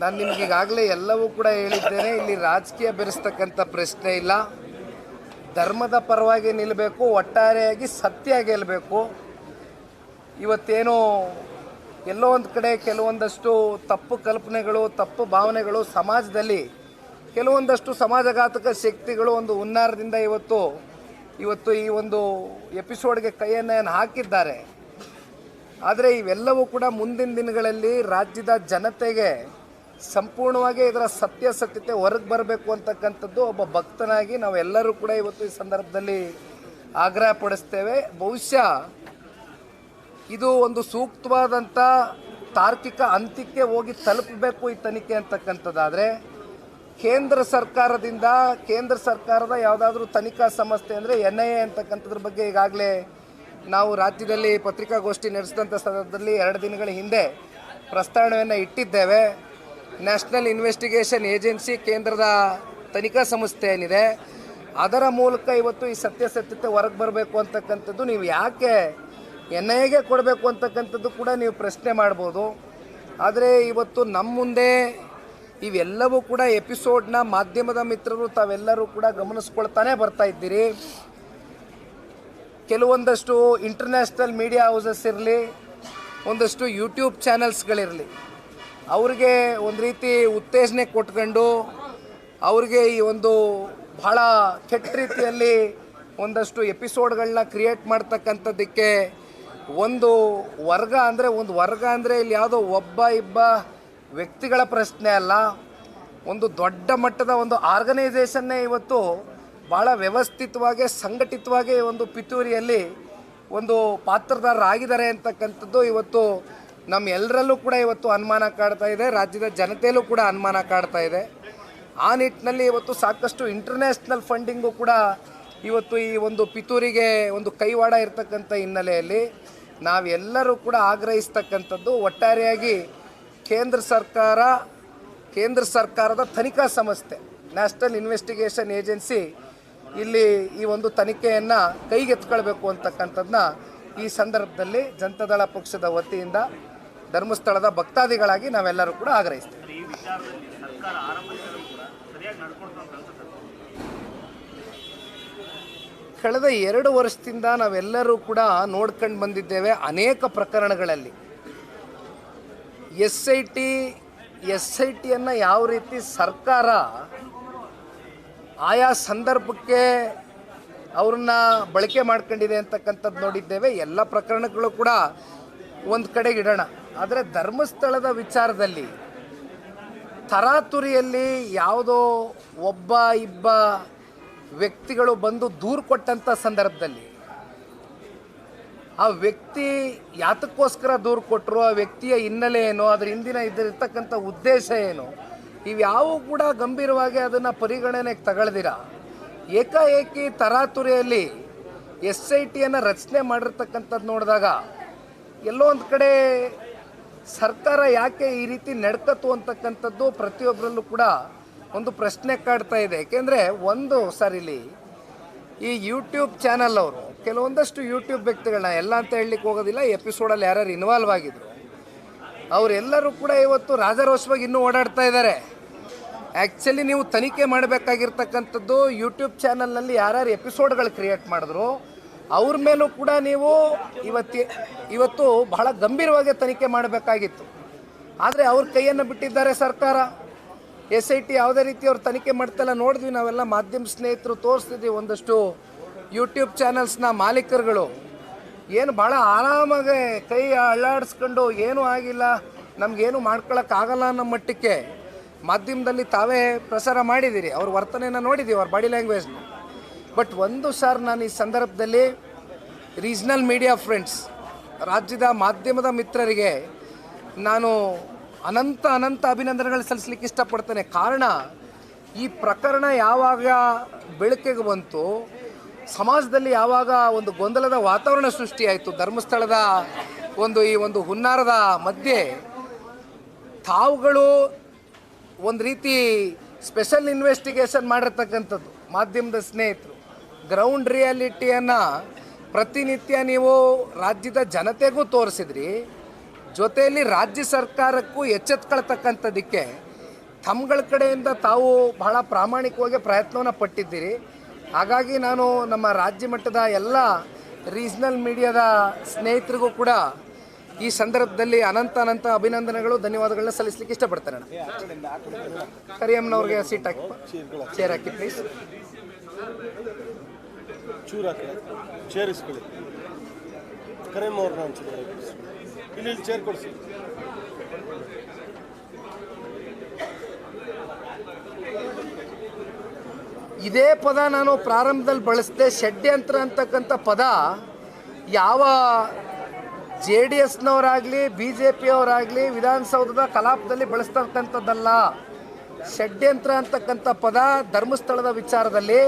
ನಾನು ನಿಮ್ಗೆ ಈಗಾಗಲೇ ಎಲ್ಲವೂ ಕೂಡ ಹೇಳಿದ್ದೇನೆ. ಇಲ್ಲಿ ರಾಜಕೀಯ ಬೆರೆಸ್ತಕ್ಕಂಥ ಪ್ರಶ್ನೆ ಇಲ್ಲ. ಧರ್ಮದ ಪರವಾಗಿ ನಿಲ್ಲಬೇಕು, ಒಟ್ಟಾರೆಯಾಗಿ ಸತ್ಯ ಗೆಲ್ಲಬೇಕು. ಇವತ್ತೇನೋ ಎಲ್ಲೋ ಒಂದು ಕಡೆ ಕೆಲವೊಂದಷ್ಟು ತಪ್ಪು ಕಲ್ಪನೆಗಳು, ತಪ್ಪು ಭಾವನೆಗಳು ಸಮಾಜದಲ್ಲಿ ಕೆಲವೊಂದಷ್ಟು ಸಮಾಜಘಾತಕ ಶಕ್ತಿಗಳು ಒಂದು ಹುನ್ನಾರದಿಂದ ಇವತ್ತು ಈ ಒಂದು ಎಪಿಸೋಡ್ಗೆ ಕೈಯನ್ನು ಹಾಕಿದ್ದಾರೆ. ಆದರೆ ಇವೆಲ್ಲವೂ ಕೂಡ ಮುಂದಿನ ದಿನಗಳಲ್ಲಿ ರಾಜ್ಯದ ಜನತೆಗೆ ಸಂಪೂರ್ಣವಾಗಿ ಇದರ ಸತ್ಯಾಸತ್ಯತೆ ಹೊರಗೆ ಬರಬೇಕು ಅಂತಕ್ಕಂಥದ್ದು ಒಬ್ಬ ಭಕ್ತನಾಗಿ ನಾವೆಲ್ಲರೂ ಕೂಡ ಇವತ್ತು ಈ ಸಂದರ್ಭದಲ್ಲಿ ಆಗ್ರಹ ಪಡಿಸ್ತೇವೆ. ಬಹುಶಃ ಇದು ಒಂದು ಸೂಕ್ತವಾದಂಥ ತಾರ್ಕಿಕ ಅಂತ್ಯಕ್ಕೆ ಹೋಗಿ ತಲುಪಬೇಕು ಈ ತನಿಖೆ ಅಂತಕ್ಕಂಥದ್ದಾದರೆ ಕೇಂದ್ರ ಸರ್ಕಾರದ ಯಾವುದಾದ್ರೂ ತನಿಖಾ ಸಂಸ್ಥೆ ಅಂದರೆ NIA ಅಂತಕ್ಕಂಥದ್ರ ಬಗ್ಗೆ ಈಗಾಗಲೇ ನಾವು ರಾಜ್ಯದಲ್ಲಿ ಪತ್ರಿಕಾಗೋಷ್ಠಿ ನಡೆಸಿದಂಥ ಸಂದರ್ಭದಲ್ಲಿ 2 ದಿನಗಳ ಹಿಂದೆ ಪ್ರಸ್ತಾವನೆಯನ್ನು ಇಟ್ಟಿದ್ದೇವೆ. ನ್ಯಾಷನಲ್ ಇನ್ವೆಸ್ಟಿಗೇಷನ್ ಏಜೆನ್ಸಿ ಕೇಂದ್ರದ ತನಿಖಾ ಸಂಸ್ಥೆ ಏನಿದೆ ಅದರ ಮೂಲಕ ಇವತ್ತು ಈ ಸತ್ಯಾಸತ್ಯತೆ ಹೊರಗೆ ಬರಬೇಕು ಅಂತಕ್ಕಂಥದ್ದು. ನೀವು ಯಾಕೆ NIAಗೆ ಕೊಡಬೇಕು ಅಂತಕ್ಕಂಥದ್ದು ಕೂಡ ನೀವು ಪ್ರಶ್ನೆ ಮಾಡ್ಬೋದು. ಆದರೆ ಇವತ್ತು ನಮ್ಮ ಮುಂದೆ ಇವೆಲ್ಲವೂ ಕೂಡ ಎಪಿಸೋಡ್ನ ಮಾಧ್ಯಮದ ಮಿತ್ರರು ತಾವೆಲ್ಲರೂ ಕೂಡ ಗಮನಿಸ್ಕೊಳ್ತಾನೆ ಬರ್ತಾ ಇದ್ದೀರಿ. ಕೆಲವೊಂದಷ್ಟು ಇಂಟರ್ನ್ಯಾಷನಲ್ ಮೀಡಿಯಾ ಹೌಸಸ್ ಇರಲಿ, ಒಂದಷ್ಟು ಯೂಟ್ಯೂಬ್ ಚಾನಲ್ಸ್ಗಳಿರಲಿ, ಅವ್ರಿಗೆ ಒಂದು ರೀತಿ ಉತ್ತೇಜನೆ ಕೊಟ್ಕೊಂಡು ಅವ್ರಿಗೆ ಈ ಒಂದು ಬಹಳ ಕೆಟ್ಟ ರೀತಿಯಲ್ಲಿ ಒಂದಷ್ಟು ಎಪಿಸೋಡ್ಗಳನ್ನ ಕ್ರಿಯೇಟ್ ಮಾಡ್ತಕ್ಕಂಥದ್ದಕ್ಕೆ ಒಂದು ವರ್ಗ ಅಂದರೆ ಇಲ್ಲಿ ಯಾವುದೋ ಒಬ್ಬ ಇಬ್ಬ ವ್ಯಕ್ತಿಗಳ ಪ್ರಶ್ನೆ ಅಲ್ಲ, ಒಂದು ದೊಡ್ಡ ಮಟ್ಟದ ಒಂದು ಆರ್ಗನೈಸೇಷನ್ನೇ ಇವತ್ತು ಭಾಳ ವ್ಯವಸ್ಥಿತವಾಗಿ ಸಂಘಟಿತವಾಗಿ ಒಂದು ಪಿತೂರಿಯಲ್ಲಿ ಒಂದು ಪಾತ್ರಧಾರರಾಗಿದ್ದಾರೆ ಅಂತಕ್ಕಂಥದ್ದು ಇವತ್ತು ನಮ್ಮ ಎಲ್ಲರಲ್ಲೂ ಕೂಡ ಇವತ್ತು ಅನುಮಾನ ಕಾಡ್ತಾ ಇದೆ. ರಾಜ್ಯದ ಜನತೆಯಲ್ಲೂ ಕೂಡ ಅನುಮಾನ ಕಾಡ್ತಾ ಇದೆ. ಆ ನಿಟ್ಟಿನಲ್ಲಿ ಇವತ್ತು ಸಾಕಷ್ಟು ಇಂಟರ್ನ್ಯಾಷನಲ್ ಫಂಡಿಂಗು ಕೂಡ ಇವತ್ತು ಈ ಒಂದು ಪಿತೂರಿಗೆ ಒಂದು ಕೈವಾಡ ಇರತಕ್ಕಂಥ ಹಿನ್ನೆಲೆಯಲ್ಲಿ ನಾವೆಲ್ಲರೂ ಕೂಡ ಆಗ್ರಹಿಸ್ತಕ್ಕಂಥದ್ದು ಒಟ್ಟಾರೆಯಾಗಿ ಕೇಂದ್ರ ಸರ್ಕಾರದ ತನಿಖಾ ಸಂಸ್ಥೆ ನ್ಯಾಷನಲ್ ಇನ್ವೆಸ್ಟಿಗೇಷನ್ ಏಜೆನ್ಸಿ ಇಲ್ಲಿ ಈ ಒಂದು ತನಿಖೆಯನ್ನು ಕೈಗೆತ್ಕೊಳ್ಬೇಕು ಅಂತಕ್ಕಂಥದ್ದನ್ನ ಈ ಸಂದರ್ಭದಲ್ಲಿ ಜನತಾದಳ ಪಕ್ಷದ ವತಿಯಿಂದ ಧರ್ಮಸ್ಥಳದ ಭಕ್ತಾದಿಗಳಾಗಿ ನಾವೆಲ್ಲರೂ ಕೂಡ ಆಗ್ರಹಿಸ್ತೇವೆ. ಕಳೆದ 2 ವರ್ಷದಿಂದ ನಾವೆಲ್ಲರೂ ಕೂಡ ನೋಡ್ಕೊಂಡು ಬಂದಿದ್ದೇವೆ. ಅನೇಕ ಪ್ರಕರಣಗಳಲ್ಲಿ ಎಸ್ ಐ ಟಿಯನ್ನು ಯಾವ ರೀತಿ ಸರ್ಕಾರ ಆಯಾ ಸಂದರ್ಭಕ್ಕೆ ಅವ್ರನ್ನ ಬಳಕೆ ಮಾಡ್ಕೊಂಡಿದೆ ಅಂತಕ್ಕಂಥದ್ದು ನೋಡಿದ್ದೇವೆ. ಎಲ್ಲ ಪ್ರಕರಣಗಳು ಕೂಡ ಒಂದು ಕಡೆಗೆ ಇಡೋಣ. ಆದರೆ ಧರ್ಮಸ್ಥಳದ ವಿಚಾರದಲ್ಲಿ ತರಾತುರಿಯಲ್ಲಿ ಯಾವುದೋ ಒಬ್ಬ ಇಬ್ಬ ವ್ಯಕ್ತಿಗಳು ಬಂದು ದೂರು ಕೊಟ್ಟಂಥ ಸಂದರ್ಭದಲ್ಲಿ ಆ ವ್ಯಕ್ತಿ ಯಾತಕ್ಕೋಸ್ಕರ ದೂರು ಕೊಟ್ಟರು, ಆ ವ್ಯಕ್ತಿಯ ಹಿನ್ನೆಲೆ ಏನು, ಅದರ ಹಿಂದಿನ ಇದ್ದಿರ್ತಕ್ಕಂಥ ಉದ್ದೇಶ ಏನು, ಇವ್ಯಾವೂ ಕೂಡ ಗಂಭೀರವಾಗಿ ಅದನ್ನು ಪರಿಗಣನೆಗೆ ತಗೊಳ್ದಿರ ಏಕಾಏಕಿ ತರಾತುರಿಯಲ್ಲಿ SIT ರಚನೆ ಮಾಡಿರ್ತಕ್ಕಂಥದ್ದು ನೋಡಿದಾಗ ಎಲ್ಲೋ ಒಂದು ಕಡೆ ಸರ್ಕಾರ ಯಾಕೆ ಈ ರೀತಿ ನಡ್ಕತ್ತು ಅಂತಕ್ಕಂಥದ್ದು ಪ್ರತಿಯೊಬ್ಬರಲ್ಲೂ ಕೂಡ ಒಂದು ಪ್ರಶ್ನೆ ಕಾಡ್ತಾ ಇದೆ. ಏಕೆಂದರೆ ಇಲ್ಲಿ ಈ ಯೂಟ್ಯೂಬ್ ಚಾನಲ್ ಅವರು ಕೆಲವೊಂದಷ್ಟು ಯೂಟ್ಯೂಬ್ ವ್ಯಕ್ತಿಗಳನ್ನ ಎಲ್ಲ ಅಂತ ಹೇಳಲಿಕ್ಕೆ ಹೋಗೋದಿಲ್ಲ, ಎಪಿಸೋಡಲ್ಲಿ ಯಾರ್ಯಾರು ಇನ್ವಾಲ್ವ್ ಆಗಿದ್ರು ಅವರೆಲ್ಲರೂ ಕೂಡ ಇವತ್ತು ರಾಜಾರೋಷವಾಗಿ ಇನ್ನೂ ಓಡಾಡ್ತಾ ಇದ್ದಾರೆ. ಆ್ಯಕ್ಚುಲಿ ನೀವು ತನಿಖೆ ಮಾಡಬೇಕಾಗಿರ್ತಕ್ಕಂಥದ್ದು ಯೂಟ್ಯೂಬ್ ಚಾನಲ್ನಲ್ಲಿ ಯಾರ್ಯಾರು ಎಪಿಸೋಡ್ಗಳು ಕ್ರಿಯೇಟ್ ಮಾಡಿದ್ರು ಅವ್ರ ಮೇಲೂ ಕೂಡ ನೀವು ಇವತ್ತು ಬಹಳ ಗಂಭೀರವಾಗಿ ತನಿಖೆ ಮಾಡಬೇಕಾಗಿತ್ತು. ಆದರೆ ಅವ್ರ ಕೈಯನ್ನು ಬಿಟ್ಟಿದ್ದಾರೆ ಸರ್ಕಾರ. SIT ಯಾವುದೇ ರೀತಿ ಅವ್ರು ತನಿಖೆ ಮಾಡ್ತಾಯಿಲ್ಲ. ನೋಡಿದ್ವಿ, ನಾವೆಲ್ಲ ಮಾಧ್ಯಮ ಸ್ನೇಹಿತರು ತೋರಿಸ್ತಿದ್ವಿ. ಒಂದಷ್ಟು ಯೂಟ್ಯೂಬ್ ಚಾನಲ್ಸ್ನ ಮಾಲೀಕರುಗಳು ಏನು ಭಾಳ ಆರಾಮಾಗಿ ಕೈ ಅಳ್ಳಾಡಿಸ್ಕೊಂಡು ಏನೂ ಆಗಿಲ್ಲ, ನಮಗೇನು ಮಾಡ್ಕೊಳಕ್ಕಾಗಲ್ಲ ಅನ್ನೋ ಮಟ್ಟಕ್ಕೆ ಮಾಧ್ಯಮದಲ್ಲಿ ತಾವೇ ಪ್ರಸಾರ ಮಾಡಿದ್ದೀರಿ. ಅವ್ರ ವರ್ತನೆಯನ್ನು ನೋಡಿದ್ದೀವಿ, ಅವ್ರ ಬಾಡಿ ಲ್ಯಾಂಗ್ವೇಜ್ನ. ಬಟ್ ನಾನು ಈ ಸಂದರ್ಭದಲ್ಲಿ ರೀಜ್ನಲ್ ಮೀಡಿಯಾ ಫ್ರೆಂಡ್ಸ್, ರಾಜ್ಯದ ಮಾಧ್ಯಮದ ಮಿತ್ರರಿಗೆ ನಾನು ಅನಂತ ಅಭಿನಂದನೆಗಳು ಸಲ್ಲಿಸಲಿಕ್ಕೆ ಇಷ್ಟಪಡ್ತೇನೆ. ಕಾರಣ, ಈ ಪ್ರಕರಣ ಯಾವಾಗ ಬೆಳಕಿಗೆ ಬಂತು, ಸಮಾಜದಲ್ಲಿ ಯಾವಾಗ ಒಂದು ಗೊಂದಲದ ವಾತಾವರಣ ಸೃಷ್ಟಿಯಾಯಿತು, ಧರ್ಮಸ್ಥಳದ ಈ ಒಂದು ಹುನ್ನಾರದ ಮಧ್ಯೆ ತಾವುಗಳು ಒಂದು ರೀತಿ ಸ್ಪೆಷಲ್ ಇನ್ವೆಸ್ಟಿಗೇಷನ್ ಮಾಡಿರ್ತಕ್ಕಂಥದ್ದು ಮಾಧ್ಯಮದ ಸ್ನೇಹಿತರು, ಗ್ರೌಂಡ್ ರಿಯಾಲಿಟಿಯನ್ನು ಪ್ರತಿನಿತ್ಯ ನೀವು ರಾಜ್ಯದ ಜನತೆಗೂ ತೋರಿಸಿದ್ರಿ, ಜೊತೆಯಲ್ಲಿ ರಾಜ್ಯ ಸರ್ಕಾರಕ್ಕೂ ಎಚ್ಚೆತ್ಕೊಳ್ತಕ್ಕಂಥದ್ದಕ್ಕೆ ತಮ್ಮಗಳ ಕಡೆಯಿಂದ ತಾವು ಬಹಳ ಪ್ರಾಮಾಣಿಕವಾಗಿ ಪ್ರಯತ್ನವನ್ನು ಪಟ್ಟಿದ್ದೀರಿ. ಹಾಗಾಗಿ ನಾನು ನಮ್ಮ ರಾಜ್ಯ ಮಟ್ಟದ ಎಲ್ಲ ರೀಜ್ನಲ್ ಮೀಡಿಯಾದ ಸ್ನೇಹಿತರಿಗೂ ಕೂಡ ಈ ಸಂದರ್ಭದಲ್ಲಿ ಅನಂತ ಅಭಿನಂದನೆಗಳು, ಧನ್ಯವಾದಗಳನ್ನ ಸಲ್ಲಿಸಲಿಕ್ಕೆ ಇಷ್ಟಪಡ್ತೇನೆ. ಕರಿಯಮ್ಮನವ್ರಿಗೆ ಸೀಟ್ ಹಾಕಿ, ಚೇರ್ ಹಾಕಿ ಪ್ಲೀಸ್. ಚೂರು ಹಾಕಿ, ಚೇರ್ ಇಸ್ಕೊಳ್ಳಿ. ಕರಿಯಮ್ಮ ಅವ್ರನ್ನ ಒಂಚೂರು ಇಲ್ಲಿ ಚೇರ್ ಕೊಡಿಸಿ. ಇದೇ ಪದ ನಾನು ಪ್ರಾರಂಭದಲ್ಲಿ ಬಳಸಿದೆ. ಷಡ್ಯಂತ್ರ ಅಂತಕ್ಕಂಥ ಪದ ಯಾವ JDSನವರಾಗಲಿ BJPಯವರಾಗಲಿ ವಿಧಾನಸೌಧದ ಕಲಾಪದಲ್ಲಿ ಬಳಸ್ತಕ್ಕಂಥದ್ದಲ್ಲ. ಷಡ್ಯಂತ್ರ ಅಂತಕ್ಕಂಥ ಪದ ಧರ್ಮಸ್ಥಳದ ವಿಚಾರದಲ್ಲಿ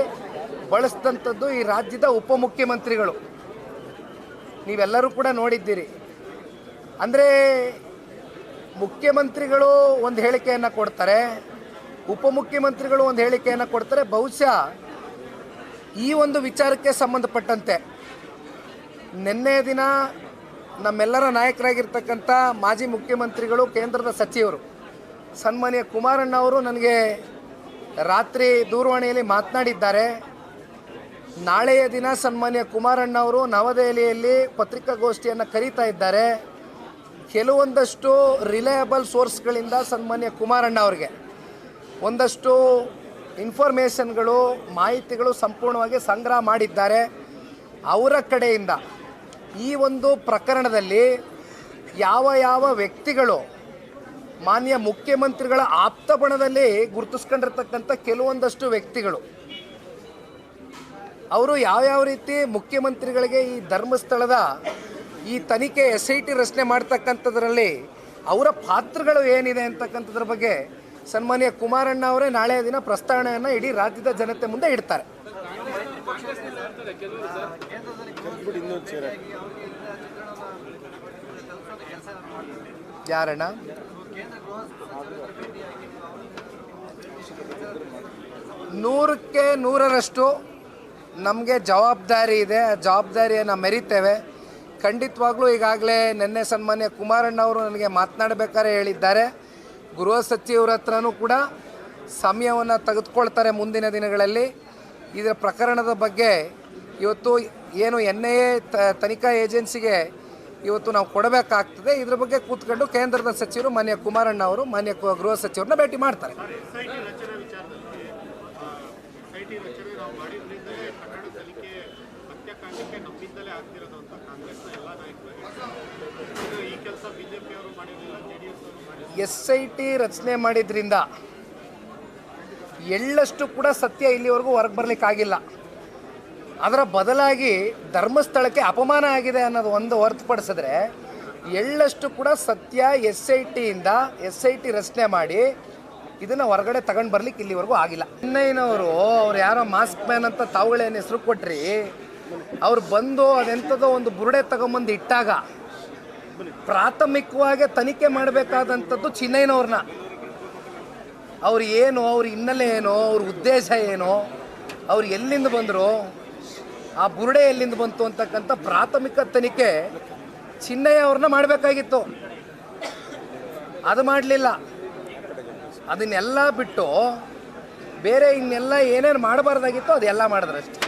ಬಳಸಿದಂಥದ್ದು ಈ ರಾಜ್ಯದ ಉಪಮುಖ್ಯಮಂತ್ರಿಗಳು. ನೀವೆಲ್ಲರೂ ಕೂಡ ನೋಡಿದ್ದೀರಿ. ಅಂದರೆ ಮುಖ್ಯಮಂತ್ರಿಗಳು ಒಂದು ಹೇಳಿಕೆಯನ್ನು ಕೊಡ್ತಾರೆ, ಉಪಮುಖ್ಯಮಂತ್ರಿಗಳು ಒಂದು ಹೇಳಿಕೆಯನ್ನು ಕೊಡ್ತಾರೆ. ಬಹುಶಃ ಈ ಒಂದು ವಿಚಾರಕ್ಕೆ ಸಂಬಂಧಪಟ್ಟಂತೆ ನಿನ್ನೆ ದಿನ ನಮ್ಮೆಲ್ಲರ ನಾಯಕರಾಗಿರ್ತಕ್ಕಂಥ ಮಾಜಿ ಮುಖ್ಯಮಂತ್ರಿಗಳು, ಕೇಂದ್ರದ ಸಚಿವರು ಸನ್ಮಾನ್ಯ ಕುಮಾರಣ್ಣ ಅವರು ನನಗೆ ರಾತ್ರಿ ದೂರವಾಣಿಯಲ್ಲಿ ಮಾತನಾಡಿದ್ದಾರೆ. ನಾಳೆಯ ದಿನ ಸನ್ಮಾನ್ಯ ಕುಮಾರಣ್ಣ ಅವರು ನವದೆಹಲಿಯಲ್ಲಿ ಪತ್ರಿಕಾಗೋಷ್ಠಿಯನ್ನು ಕರೀತಾ ಇದ್ದಾರೆ. ಕೆಲವೊಂದಷ್ಟು ರಿಲಯಬಲ್ ಸೋರ್ಸ್ಗಳಿಂದ ಸನ್ಮಾನ್ಯ ಕುಮಾರಣ್ಣ ಅವರಿಗೆ ಒಂದಷ್ಟು ಇನ್ಫಾರ್ಮೇಷನ್ಗಳು, ಮಾಹಿತಿಗಳು ಸಂಪೂರ್ಣವಾಗಿ ಸಂಗ್ರಹ ಮಾಡಿದ್ದಾರೆ. ಅವರ ಕಡೆಯಿಂದ ಈ ಒಂದು ಪ್ರಕರಣದಲ್ಲಿ ಯಾವ ವ್ಯಕ್ತಿಗಳು ಮಾನ್ಯ ಮುಖ್ಯಮಂತ್ರಿಗಳ ಆಪ್ತಬಣದಲ್ಲಿ ಗುರುತಿಸ್ಕೊಂಡಿರ್ತಕ್ಕಂಥ ಕೆಲವೊಂದಷ್ಟು ವ್ಯಕ್ತಿಗಳು ಅವರು ಯಾವ ರೀತಿ ಮುಖ್ಯಮಂತ್ರಿಗಳಿಗೆ ಈ ಧರ್ಮಸ್ಥಳದ ಈ ತನಿಖೆ SIT ರಚನೆ ಮಾಡ್ತಕ್ಕಂಥದ್ರಲ್ಲಿ ಅವರ ಪಾತ್ರಗಳು ಏನಿದೆ ಅಂತಕ್ಕಂಥದ್ರ ಬಗ್ಗೆ ಸನ್ಮಾನ್ಯ ಕುಮಾರಣ್ಣ ಅವರೇ ನಾಳೆ ದಿನ ಪ್ರಸ್ತಾವನೆಯನ್ನು ಇಡೀ ರಾಜ್ಯದ ಜನತೆ ಮುಂದೆ ಇಡ್ತಾರೆ. ಯಾರಣ್ಣ? ನೂರಕ್ಕೆ ನೂರರಷ್ಟು ನಮಗೆ ಜವಾಬ್ದಾರಿ ಇದೆ. ಆ ಜವಾಬ್ದಾರಿಯನ್ನು ಮೆರಿತೇವೆ ಖಂಡಿತವಾಗ್ಲೂ. ಈಗಾಗಲೇ ನಿನ್ನೆ ಸನ್ಮಾನ್ಯ ಕುಮಾರಣ್ಣ ಅವರು ನನಗೆ ಮಾತನಾಡಬೇಕಾದ್ರೆ ಹೇಳಿದ್ದಾರೆ, ಗೃಹ ಸಚಿವರ ಹತ್ರನೂ ಕೂಡ ಸಮಯವನ್ನು ತೆಗೆದುಕೊಳ್ತಾರೆ ಮುಂದಿನ ದಿನಗಳಲ್ಲಿ. ಇದರ ಪ್ರಕರಣದ ಬಗ್ಗೆ ಇವತ್ತು ಏನು NIA ತನಿಖಾ ಏಜೆನ್ಸಿಗೆ ಇವತ್ತು ನಾವು ಕೊಡಬೇಕಾಗ್ತದೆ. ಇದ್ರ ಬಗ್ಗೆ ಕೂತ್ಕೊಂಡು ಕೇಂದ್ರದ ಸಚಿವರು ಮಾನ್ಯ ಕುಮಾರಣ್ಣ ಅವರು ಮಾನ್ಯ ಗೃಹ ಸಚಿವರನ್ನ ಭೇಟಿ ಮಾಡ್ತಾರೆ. SIT ರಚನೆ ಮಾಡಿದ್ರಿಂದ ಎಳ್ಳಷ್ಟು ಕೂಡ ಸತ್ಯ ಇಲ್ಲಿವರೆಗೂ ಹೊರಗೆ ಬರಲಿಕ್ಕಾಗಿಲ್ಲ. ಅದರ ಬದಲಾಗಿ ಧರ್ಮಸ್ಥಳಕ್ಕೆ ಅಪಮಾನ ಆಗಿದೆ ಅನ್ನೋದು ಒಂದು ಹೊರತುಪಡಿಸಿದ್ರೆ ಎಳ್ಳಷ್ಟು ಕೂಡ ಸತ್ಯ SIT ರಚನೆ ಮಾಡಿ ಇದನ್ನು ಹೊರಗಡೆ ತಗೊಂಡು ಬರ್ಲಿಕ್ಕೆ ಇಲ್ಲಿವರೆಗೂ ಆಗಿಲ್ಲ. ಚೆನ್ನೈನವರು ಅವ್ರು ಯಾರೋ ಮಾಸ್ಕ್ ಮ್ಯಾನ್ ಅಂತ ತಾವುಗಳೇನು ಹೆಸರು ಕೊಟ್ರಿ, ಅವ್ರು ಬಂದು ಅದೆಂಥದೋ ಒಂದು ಬುರುಡೆ ತಗೊಂಬಂದು ಇಟ್ಟಾಗ ಪ್ರಾಥಮಿಕವಾಗಿ ತನಿಖೆ ಮಾಡಬೇಕಾದಂಥದ್ದು ಚೆನ್ನೈನವ್ರನ್ನ. ಅವ್ರು ಏನು, ಅವ್ರ ಹಿನ್ನೆಲೆ ಏನು, ಅವ್ರ ಉದ್ದೇಶ ಏನು, ಅವ್ರು ಎಲ್ಲಿಂದ ಬಂದರು, ಆ ಬುರುಡೆ ಎಲ್ಲಿಂದ ಬಂತು ಅಂತಕ್ಕಂಥ ಪ್ರಾಥಮಿಕ ತನಿಖೆ ಚಿನ್ನಯ್ಯ ಅವ್ರನ್ನ ಮಾಡಬೇಕಾಗಿತ್ತು. ಅದು ಮಾಡಲಿಲ್ಲ. ಅದನ್ನೆಲ್ಲ ಬಿಟ್ಟು ಬೇರೆ ಇನ್ನೆಲ್ಲ ಏನೇನು ಮಾಡಬಾರ್ದಾಗಿತ್ತು ಅದೆಲ್ಲ ಮಾಡಿದ್ರಷ್ಟೇ.